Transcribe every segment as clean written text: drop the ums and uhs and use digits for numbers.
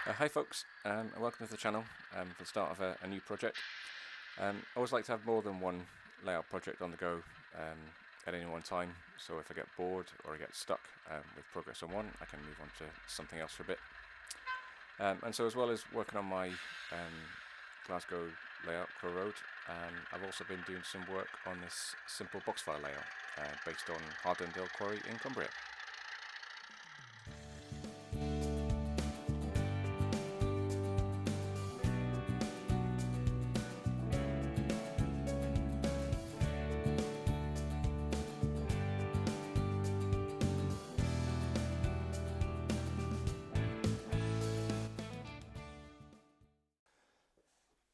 Hi folks, and welcome to the channel for the start of a new project. I always like to have more than one layout project on the go at any one time, so if I get bored or I get stuck with progress on one, I can move on to something else for a bit. And so as well as working on my Glasgow layout, Crow Road, I've also been doing some work on this simple box file layout based on Hardendale Quarry in Cumbria.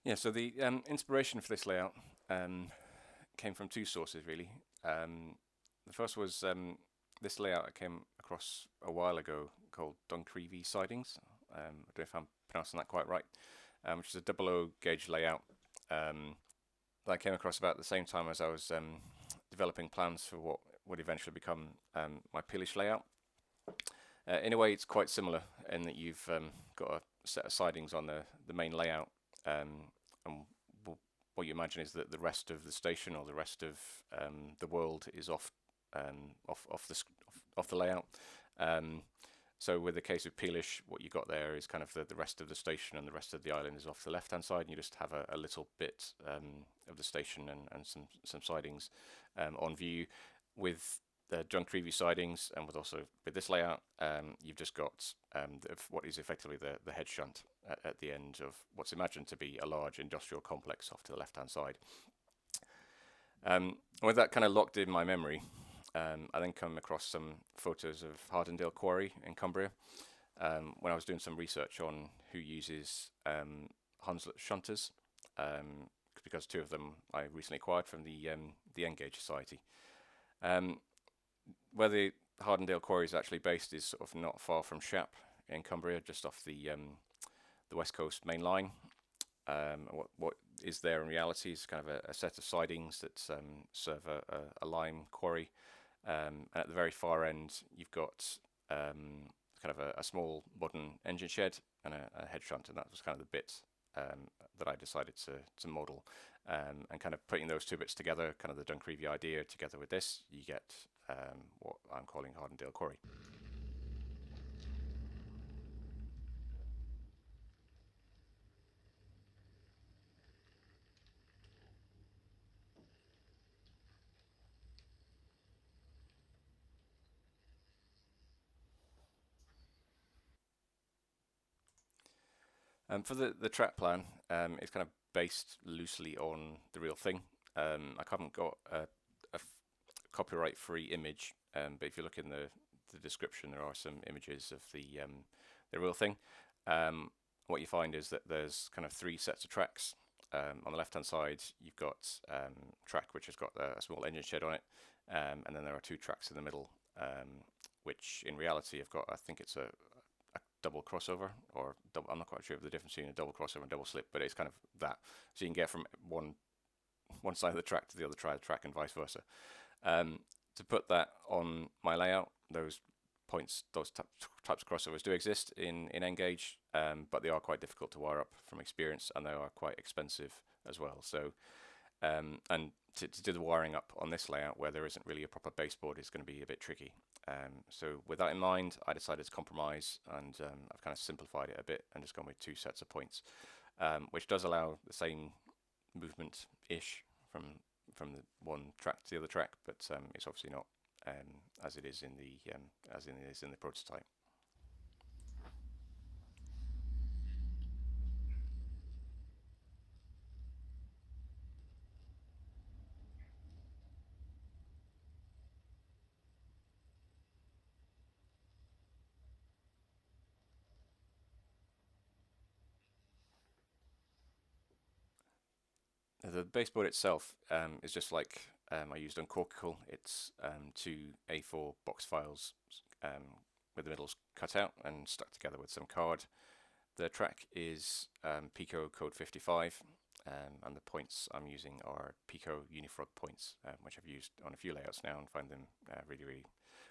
Yeah, so the inspiration for this layout came from two sources really. The first was this layout I came across a while ago called Duncreevy Sidings. I don't know if I'm pronouncing that quite right, which is a double O gauge layout that I came across about the same time as I was developing plans for what would eventually become my Peelish layout. In a way, it's quite similar in that you've got a set of sidings on the main layout, and what you imagine is that the rest of the station or the rest of the world is off the layout. So with the case of Peelish, what you got there is kind of the rest of the station and the rest of the island is off the left hand side, and you just have a little bit of the station and some sidings on view. With the Duncreevy sidings and with this layout, you've just got what is effectively the head shunt at the end of what's imagined to be a large industrial complex off to the left hand side. With that kind of locked in my memory, I then come across some photos of Hardendale Quarry in Cumbria when I was doing some research on who uses Hunslet shunters, because two of them I recently acquired from the Engage Society. Where the Hardendale Quarry is actually based is sort of not far from Shap in Cumbria, just off the West Coast main line. What is there in reality is kind of a set of sidings that serve a lime quarry. And at the very far end, you've got kind of a small modern engine shed and a head shunt, and that was kind of the bit that I decided to model. And kind of putting those two bits together, kind of the Duncreevy idea together with this, you get what I'm calling Hardendale Quarry. For the track plan, it's kind of based loosely on the real thing. I haven't got a copyright-free image, but if you look in the description, there are some images of the real thing. What you find is that there's kind of three sets of tracks. On the left-hand side, you've got track which has got a small engine shed on it, and then there are two tracks in the middle, which in reality have got, I think it's a double crossover, or double, I'm not quite sure of the difference between a double crossover and double slip, but it's kind of that. So you can get from one side of the track to the other side of the track and vice versa. To put that on my layout, those points, those types of crossovers do exist in Engage, but they are quite difficult to wire up from experience, and they are quite expensive as well. So, and to do the wiring up on this layout where there isn't really a proper baseboard is going to be a bit tricky. So with that in mind, I decided to compromise, and I've kind of simplified it a bit and just gone with two sets of points, which does allow the same movement-ish from the one track to the other track, but it's obviously not as it is in the prototype. The baseboard itself is just like I used on Corkicle. It's two A4 box files with the middles cut out and stuck together with some card. The track is Pico code 55, and the points I'm using are Pico Unifrog points, which I've used on a few layouts now and find them really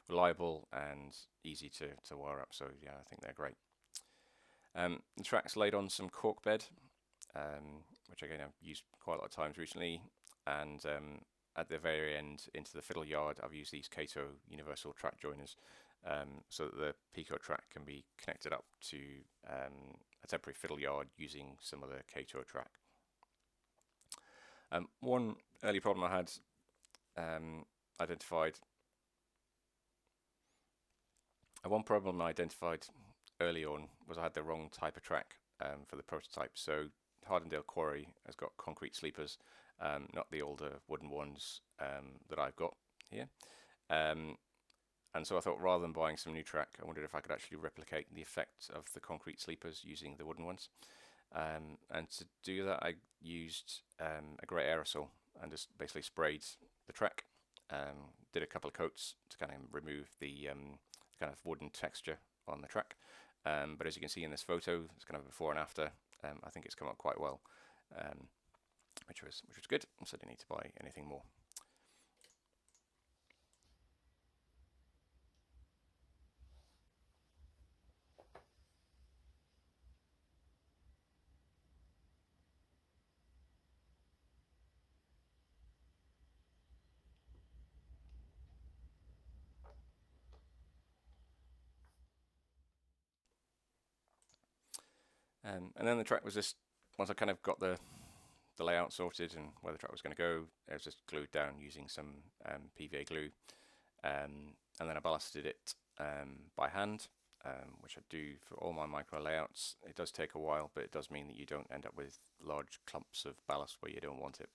reliable and easy to wire up. So yeah, I think they're great. The track's laid on some cork bed, which again I've used quite a lot of times recently, and at the very end into the fiddle yard I've used these Kato universal track joiners, so that the Pico track can be connected up to a temporary fiddle yard using some of the Kato track. One early problem I had identified early on was I had the wrong type of track for the prototype. So Hardendale Quarry has got concrete sleepers, not the older wooden ones that I've got here. And so I thought, rather than buying some new track, I wondered if I could actually replicate the effect of the concrete sleepers using the wooden ones. And to do that, I used a grey aerosol and just basically sprayed the track. Did a couple of coats to kind of remove the kind of wooden texture on the track. But as you can see in this photo, it's kind of before and after. I think it's come up quite well, which was good. So I didn't need to buy anything more. And then the track was just, once I kind of got the layout sorted and where the track was going to go, it was just glued down using some PVA glue. And then I ballasted it by hand, which I do for all my micro layouts. It does take a while, but it does mean that you don't end up with large clumps of ballast where you don't want it.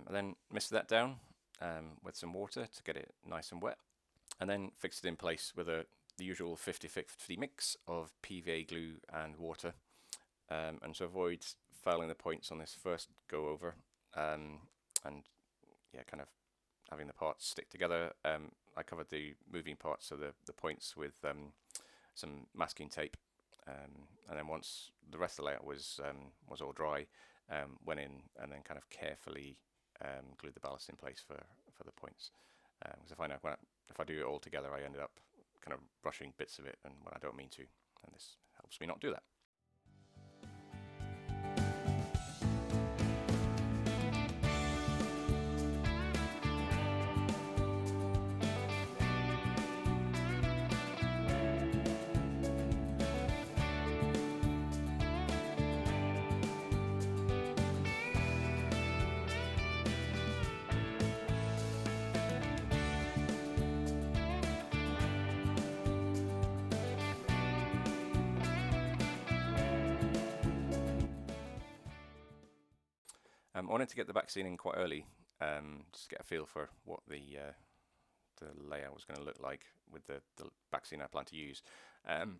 And then mist that down with some water to get it nice and wet, and then fix it in place with the usual 50-50 mix of PVA glue and water. And to avoid fouling the points on this first go over, and yeah, kind of having the parts stick together, I covered the moving parts of the points with some masking tape, and then once the rest of the layout was all dry, went in and then kind of carefully glued the ballast in place for the points. Because I find out if I do it all together, I ended up kind of brushing bits of it, and when I don't mean to, and this helps me not do that. I wanted to get the back scene in quite early, just to get a feel for what the layout was going to look like with the back scene I plan to use. And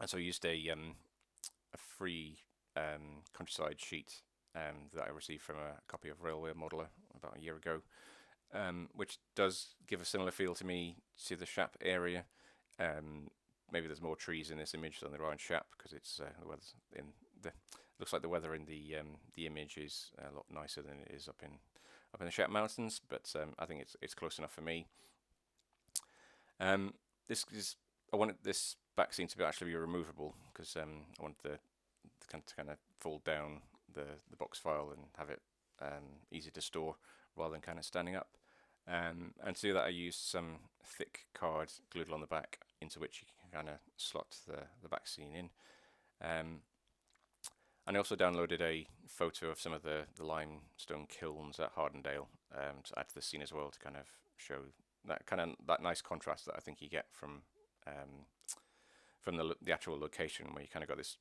so I used a free countryside sheet that I received from a copy of Railway Modeler about a year ago, which does give a similar feel to me to the Shap area. Maybe there's more trees in this image than there are in Shap, because it's the weather's in the looks like the weather in the image is a lot nicer than it is up in the Shap Mountains, but I think it's close enough for me. I wanted this back scene to actually be removable, because I wanted the kind of fold down the box file and have it easy to store rather than kind of standing up. And to do that, I used some thick card glued along the back, into which you can kind of slot the back scene in. And I also downloaded a photo of some of the limestone kilns at Hardendale to add to the scene as well, to kind of show that nice contrast that I think you get from the actual location, where you kind of got this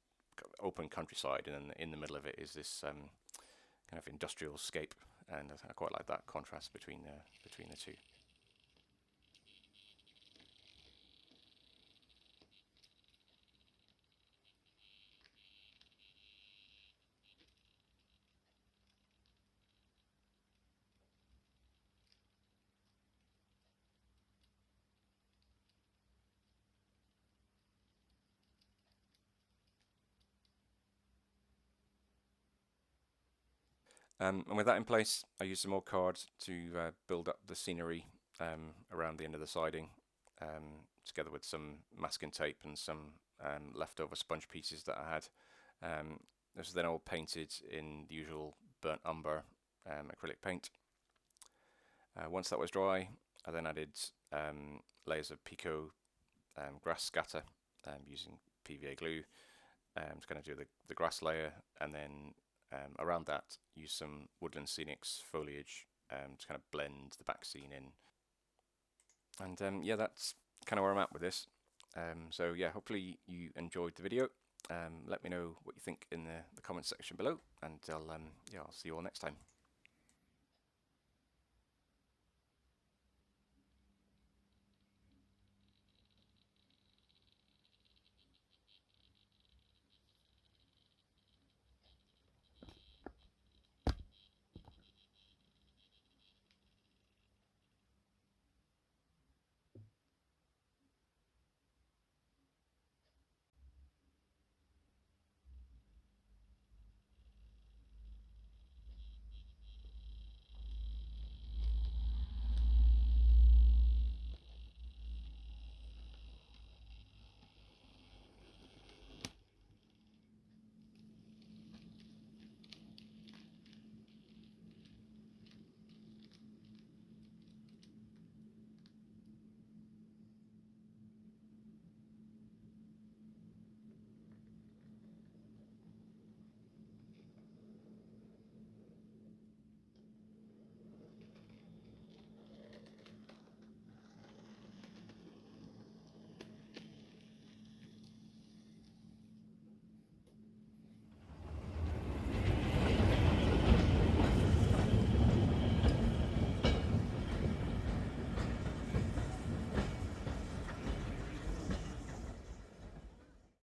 open countryside, and then in the middle of it is this kind of industrial scape, and I quite like that contrast between the two. And with that in place, I used some more cards to build up the scenery around the end of the siding, together with some masking tape and some leftover sponge pieces that I had. This was then all painted in the usual burnt umber acrylic paint. Once that was dry, I then added layers of Pico grass scatter using PVA glue to kind of do the grass layer, and then around that use some Woodland Scenics foliage to kind of blend the back scene in. And yeah, that's kind of where I'm at with this. So yeah, hopefully you enjoyed the video. Let me know what you think in the comments section below, and I'll see you all next time.